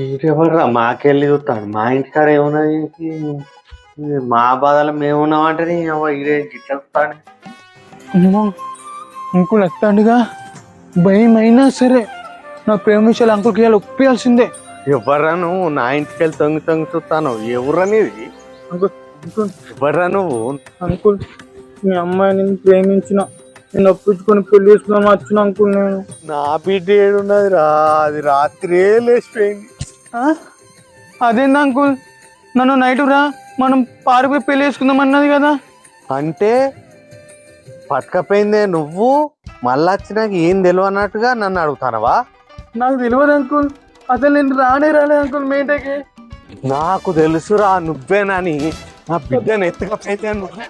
ఈడెవర్రా మాకెళ్ళి చూస్తాడు మా ఇంటికాడ ఏమున్నది మా బాధలు మేమున్నామంటే ఈడే గిట్ల చూస్తాడు. అమ్మో అంకుల్ ఎత్తాడుగా భయం అయినా సరే నా ప్రేమ విషయాలు అంకుల్కి ఇవాళ ఒప్పేయాల్సిందే. ఎవర్రా నువ్వు నా ఇంటికి వెళ్ళి తొంగి తొంగి చూస్తాను? ఎవరనేది అంకుల్ అంకుల్ ఎవర్రా నువ్వు? అంకుల్ మీ అమ్మాయి నేను ప్రేమించిన, నేను ఒప్పించుకొని పెళ్లి చేసుకున్నాను వచ్చిన అంకుల్. నేను నా బిడ్డ ఏడున్నది రా, అది రాత్రే లేచిపోయింది. అదేంది అంకుల్, నన్ను నైట్ రా మనం పారిపోయి పెళ్లి చేసుకుందాం అన్నది కదా. అంటే పట్టుకపోయిందే నువ్వు, మళ్ళా వచ్చినాక ఏం తెలియదు అన్నట్టుగా నన్ను అడుగుతానవా? నాకు తెలియదు అంకుల్, అసలు నేను రాలేదు అంకుల్ మేటకి. నాకు తెలుసురా నువ్వేనని. నా బిడ్డను ఎత్తుకపోతే నువ్వే